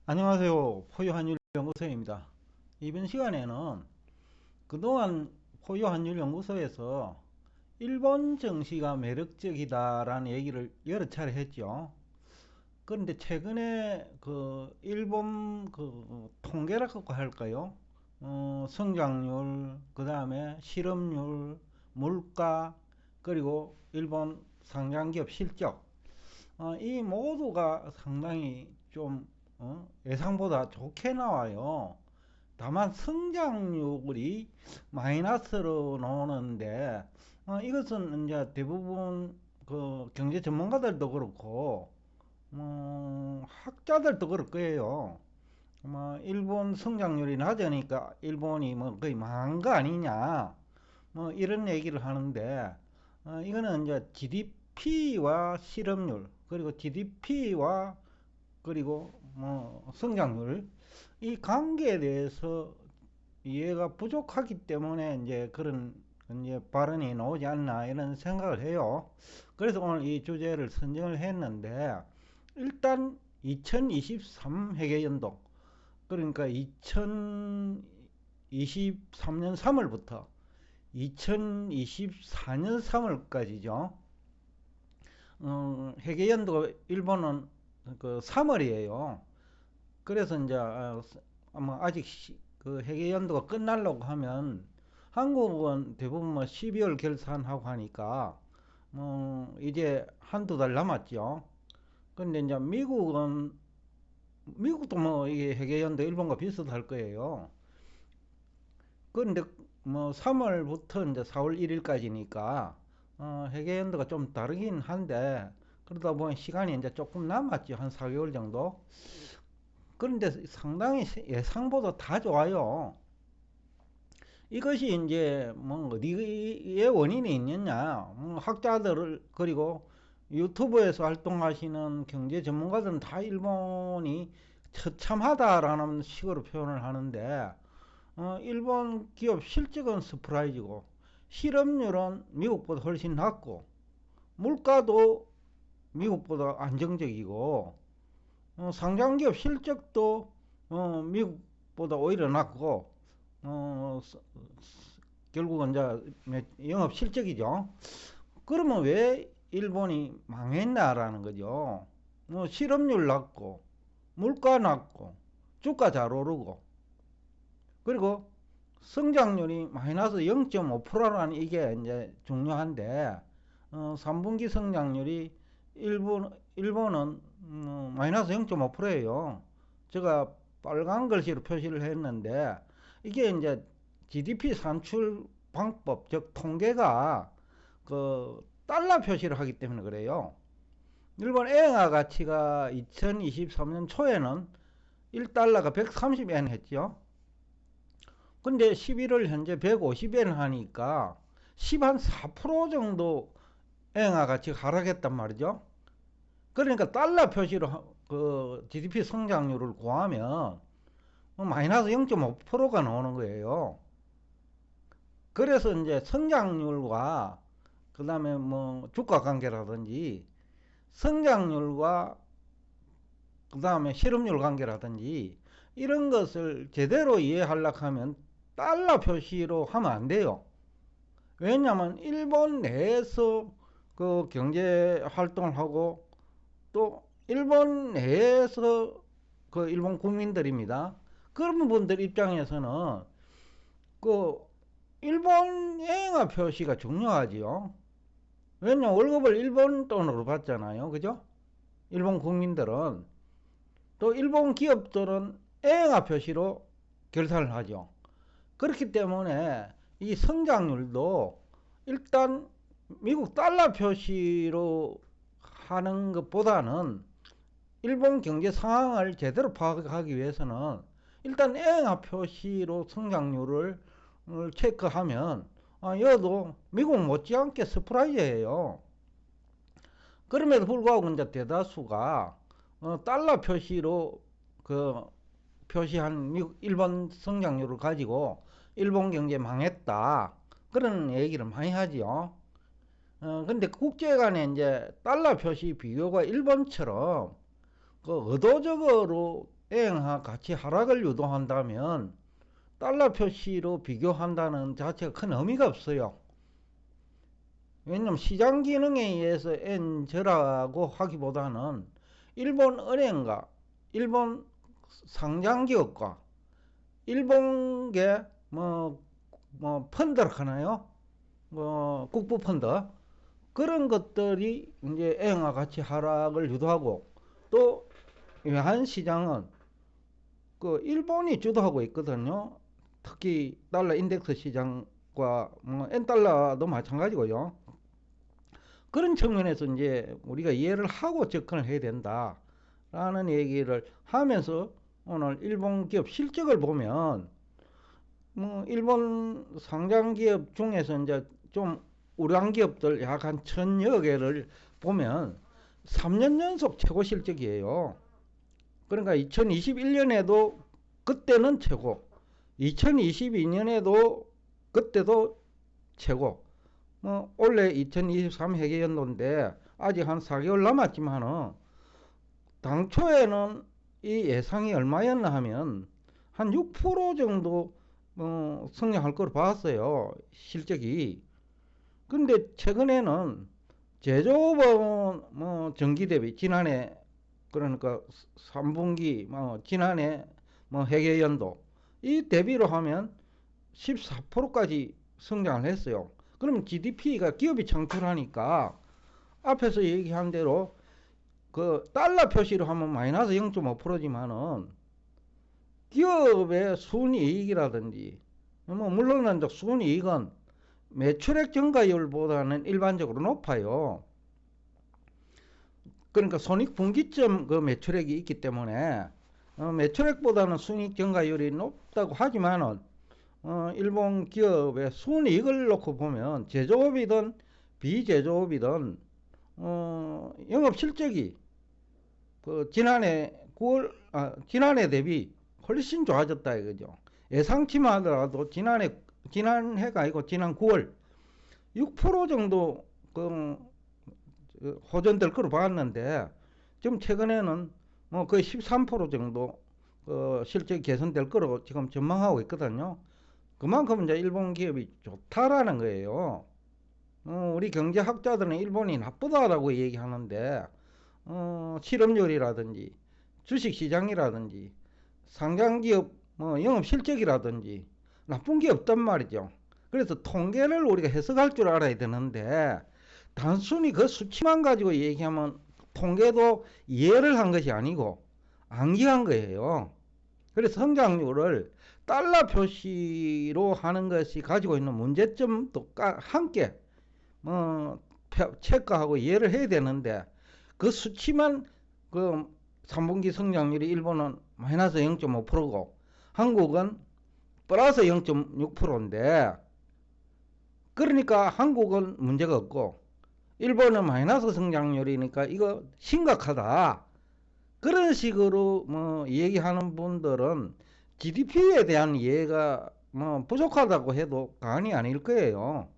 안녕하세요. 포유환율연구소입니다. 이번 시간에는 그동안 포유환율연구소에서 일본 증시가 매력적이다라는 얘기를 여러 차례 했죠. 그런데 최근에 그 일본 그 통계라고 할까요? 성장률, 그 다음에 실업률, 물가, 그리고 일본 상장기업 실적, 이 모두가 상당히 좀 예상보다 좋게 나와요. 다만 성장률이 마이너스로 나오는데, 이것은 이제 대부분 그 경제 전문가들도 그렇고 학자들도 그럴 거예요. 일본 성장률이 낮으니까 일본이 뭐 거의 망한 거 아니냐, 뭐 이런 얘기를 하는데, 이거는 이제 GDP와 실업률, 그리고 GDP와 그리고 성장률, 이 관계에 대해서 이해가 부족하기 때문에 이제 그런 이제 발언이 나오지 않나 이런 생각을 해요. 그래서 오늘 이 주제를 선정을 했는데, 일단 2023 회계연도, 그러니까 2023년 3월부터 2024년 3월까지죠. 회계연도 일본은 그 3월이에요. 그래서 이제 아마 아직 그 회계 연도가 끝나려고 하면, 한국은 대부분 뭐 12월 결산하고 하니까 이제 한두 달 남았죠. 근데 이제 미국도 뭐 이게 회계 연도 일본과 비슷할 거예요. 그런데 뭐 3월부터 이제 4월 1일까지니까 회계 연도가 좀 다르긴 한데, 그러다 보니 시간이 이제 조금 남았죠. 한 4개월 정도. 그런데 상당히 예상보다 다 좋아요. 이것이 이제 뭐 어디에 원인이 있느냐, 학자들 그리고 유튜브에서 활동하시는 경제 전문가들은 다 일본이 처참하다라는 식으로 표현을 하는데, 일본 기업 실적은 서프라이즈고, 실업률은 미국보다 훨씬 낮고, 물가도 미국보다 안정적이고, 상장기업 실적도 미국보다 오히려 낮고, 어, 결국은 이제 영업 실적이죠. 그러면 왜 일본이 망했나라는 거죠. 실업률 낮고, 물가 낮고, 주가 잘 오르고, 그리고 성장률이 마이너스 0.5%라는 이게 이제 중요한데, 3분기 성장률이 일본은 마이너스 0.5%예요. 제가 빨간 글씨로 표시를 했는데, 이게 이제 GDP 산출 방법, 즉 통계가 그 달러 표시를 하기 때문에 그래요. 일본 엔화 가치가 2023년 초에는 1달러가 130엔 했죠. 근데 11월 현재 150엔 하니까 14% 정도 엔화 가치가 하락했단 말이죠. 그러니까 달러 표시로 그 GDP 성장률을 구하면 마이너스 0.5%가 나오는 거예요. 그래서 이제 성장률과 그 다음에 뭐 주가 관계라든지, 성장률과 그 다음에 실업률 관계라든지, 이런 것을 제대로 이해하려고 하면 달러 표시로 하면 안 돼요. 왜냐하면 일본 내에서 그 경제 활동을 하고, 또 일본 내에서 그 일본 국민들입니다. 그런 분들 입장에서는 그 일본 엔화 표시가 중요하지요. 왜냐면 월급을 일본 돈으로 받잖아요. 그죠? 일본 국민들은. 또 일본 기업들은 엔화 표시로 결산을 하죠. 그렇기 때문에 이 성장률도 일단 미국 달러 표시로 하는 것보다는 일본 경제 상황을 제대로 파악하기 위해서는 일단 엔화 표시로 성장률을 체크하면, 여도 미국 못지않게 서프라이즈예요. 그럼에도 불구하고 이제 대다수가 달러 표시로 그 표시한 미국 일본 성장률을 가지고 일본 경제 망했다, 그런 얘기를 많이 하지요. 근데 국제 간에 이제 달러 표시 비교가 일본처럼 그 의도적으로 N하 가치 하락을 유도한다면 달러 표시로 비교한다는 자체가 큰 의미가 없어요. 왜냐면 시장 기능에 의해서 N저라고 하기보다는 일본 은행과 일본 상장기업과 일본계 펀드라 하나요? 국부 펀드 그런 것들이 이제 N화 가치 하락을 유도하고 또 외환 시장은 그 일본이 주도하고 있거든요. 특히 달러 인덱스 시장과 N달러도 마찬가지고요. 그런 측면에서 이제 우리가 이해를 하고 접근을 해야 된다라는 얘기를 하면서 오늘 일본 기업 실적을 보면 일본 상장 기업 중에서 이제 좀 우량 기업들 약 한 1000여 개를 보면 3년 연속 최고 실적이에요. 그러니까 2021년에도 그때는 최고, 2022년에도 그때도 최고. 올해 2023 회계연도인데 아직 한 4개월 남았지만은 당초에는 이 예상이 얼마였나 하면 한 6% 정도 성장할 거로 봤어요. 실적이. 근데 최근에는 제조업은 전기 대비 지난해 그러니까 3분기 지난해 회계연도 이 대비로 하면 14%까지 성장을 했어요. 그러면 GDP가 기업이 창출하니까 앞에서 얘기한 대로 그 달러 표시로 하면 마이너스 0.5%지만은 기업의 순이익이라든지 물론 순이익은 매출액 증가율보다는 일반적으로 높아요. 그러니까 손익분기점 그 매출액이 있기 때문에 매출액보다는 순이익 증가율이 높다고 하지만은 일본 기업의 순이익을 놓고 보면 제조업이든 비제조업이든 영업 실적이 그 지난해 대비 훨씬 좋아졌다 이거죠. 예상치만 하더라도 지난해가 아니고 지난 9월 6% 정도 호전될 거로 봤는데 지금 최근에는 거의 13% 정도 실적이 개선될 거로 지금 전망하고 있거든요. 그만큼 이제 일본 기업이 좋다라는 거예요. 우리 경제학자들은 일본이 나쁘다라고 얘기하는데 실업률이라든지 주식시장이라든지 상장기업 영업실적이라든지 나쁜 게 없단 말이죠. 그래서 통계를 우리가 해석할 줄 알아야 되는데 단순히 그 수치만 가지고 얘기하면 통계도 이해를 한 것이 아니고 암기한 거예요. 그래서 성장률을 달러 표시로 하는 것이 가지고 있는 문제점도 함께 체크하고 이해를 해야 되는데 그 수치만 그 3분기 성장률이 일본은 마이너스 0.5%고 한국은 플러스 0.6%인데 그러니까 한국은 문제가 없고 일본은 마이너스 성장률이니까 이거 심각하다. 그런 식으로 얘기하는 분들은 GDP에 대한 이해가 부족하다고 해도 과언이 아닐 거예요.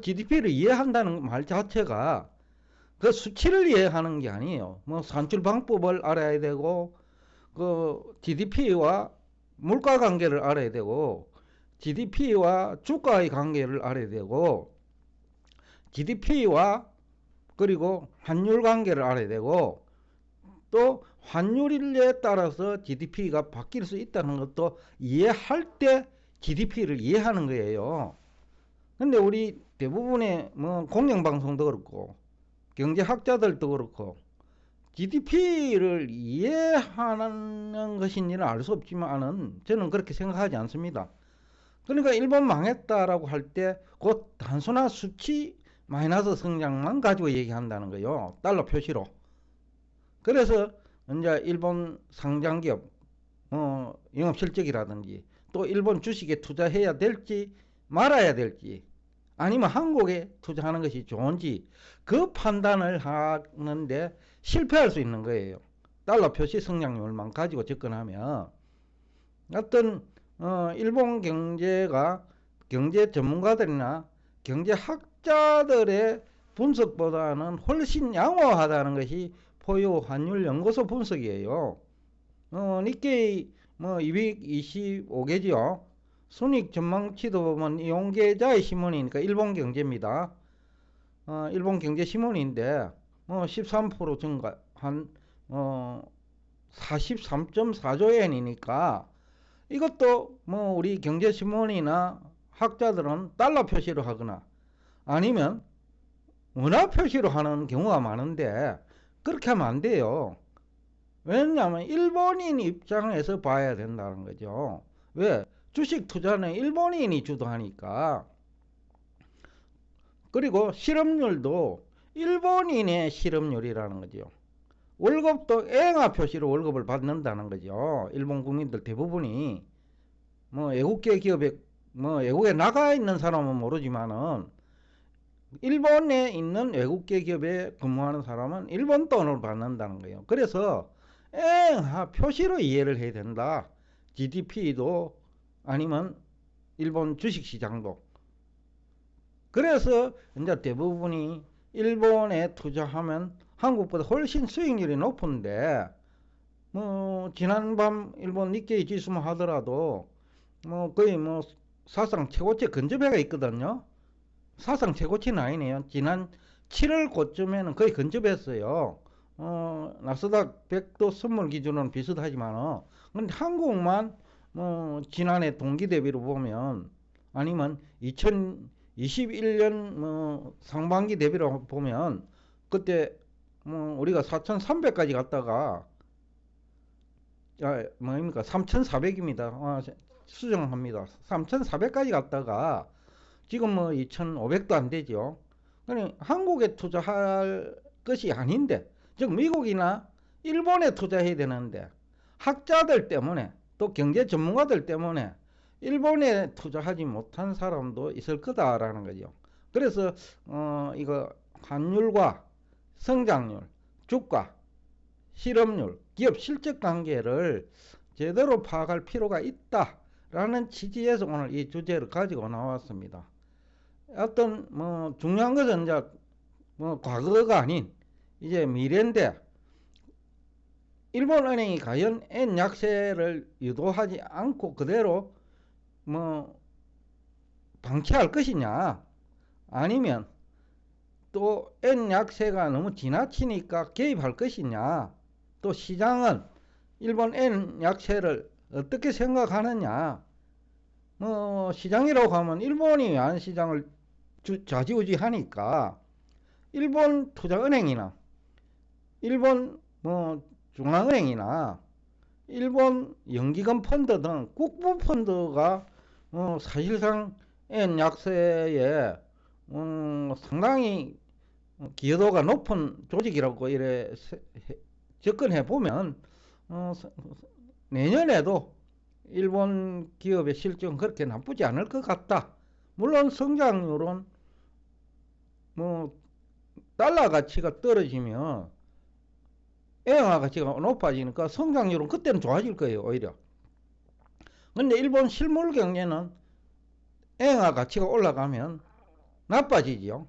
GDP를 이해한다는 말 자체가 그 수치를 이해하는 게 아니에요. 산출 방법을 알아야 되고 그 GDP와 물가 관계를 알아야 되고 GDP와 주가의 관계를 알아야 되고 GDP와 그리고 환율 관계를 알아야 되고 또 환율에 따라서 GDP가 바뀔 수 있다는 것도 이해할 때 GDP를 이해하는 거예요. 근데 우리 대부분의 공영방송도 그렇고 경제학자들도 그렇고 GDP를 이해하는 것인지는 알 수 없지만은 저는 그렇게 생각하지 않습니다. 그러니까 일본 망했다라고 할 때 곧 단순한 수치 마이너스 성장만 가지고 얘기한다는 거예요. 달러 표시로. 그래서 이제 일본 상장기업 영업 실적이라든지 또 일본 주식에 투자해야 될지 말아야 될지 아니면 한국에 투자하는 것이 좋은지 그 판단을 하는데 실패할 수 있는 거예요. 달러 표시 성장률만 가지고 접근하면 어떤 일본 경제가 경제 전문가들이나 경제학자들의 분석보다는 훨씬 양호하다는 것이 포유 환율 연구소 분석이에요. 니케이 뭐 225개죠. 손익 전망치도 보면 이용계좌의 신문이니까 일본 경제입니다. 일본 경제 신문인데 13% 증가 한 43.4조 엔이니까 이것도 우리 경제신문이나 학자들은 달러 표시로 하거나 아니면 원화 표시로 하는 경우가 많은데 그렇게 하면 안 돼요. 왜냐하면 일본인 입장에서 봐야 된다는 거죠. 왜? 주식 투자는 일본인이 주도하니까. 그리고 실업률도 일본인의 실업률이라는 거죠. 월급도 엔화 표시로 월급을 받는다는 거죠. 일본 국민들 대부분이 외국계 기업에 외국에 나가 있는 사람은 모르지만은 일본에 있는 외국계 기업에 근무하는 사람은 일본 돈을 받는다는 거예요. 그래서 엔화 표시로 이해를 해야 된다. GDP도 아니면 일본 주식시장도. 그래서 이제 대부분이 일본에 투자하면 한국보다 훨씬 수익률이 높은데 지난밤 일본 니케이 지수만 하더라도 거의 사상 최고치 근접해가 있거든요. 사상 최고치는 아니네요. 지난 7월 고점에는 거의 근접했어요. 나스닥 100도 선물 기준은 비슷하지만 근데 한국만 지난해 동기 대비로 보면 아니면 2021년 상반기 대비로 보면 그때 우리가 4,300까지 갔다가 뭡니까 3,400입니다. 수정합니다. 3,400까지 갔다가 지금 2,500도 안 되죠. 그러니 한국에 투자할 것이 아닌데 즉 미국이나 일본에 투자해야 되는데 학자들 때문에 또 경제 전문가들 때문에 일본에 투자하지 못한 사람도 있을 거다라는 거죠. 그래서 이거 환율과 성장률, 주가, 실업률, 기업 실적 관계를 제대로 파악할 필요가 있다라는 취지에서 오늘 이 주제를 가지고 나왔습니다. 어떤 중요한 것은 이제 과거가 아닌 이제 미래인데 일본 은행이 과연 엔 약세를 유도하지 않고 그대로 방치할 것이냐 아니면 또 엔 약세가 너무 지나치니까 개입할 것이냐 또 시장은 일본 엔 약세를 어떻게 생각하느냐 시장이라고 하면 일본이 외환시장을 좌지우지하니까 일본 투자은행이나 일본 중앙은행이나 일본 연기금 펀드 등 국부 펀드가 사실상 엔 약세에 상당히 기여도가 높은 조직이라고 이래 접근해 보면 내년에도 일본 기업의 실적은 그렇게 나쁘지 않을 것 같다. 물론 성장률은 달러 가치가 떨어지면 엔화 가치가 높아지니까 성장률은 그때는 좋아질 거예요, 오히려. 근데 일본 실물 경제는 엔화 가치가 올라가면 나빠지죠.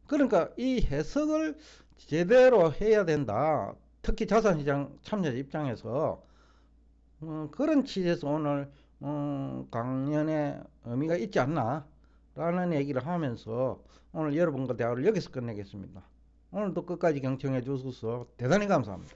그러니까 이 해석을 제대로 해야 된다. 특히 자산시장 참여자 입장에서 그런 취지에서 오늘 강연에 의미가 있지 않나 라는 얘기를 하면서 오늘 여러분과 대화를 여기서 끝내겠습니다. 오늘도 끝까지 경청해 주셔서 대단히 감사합니다.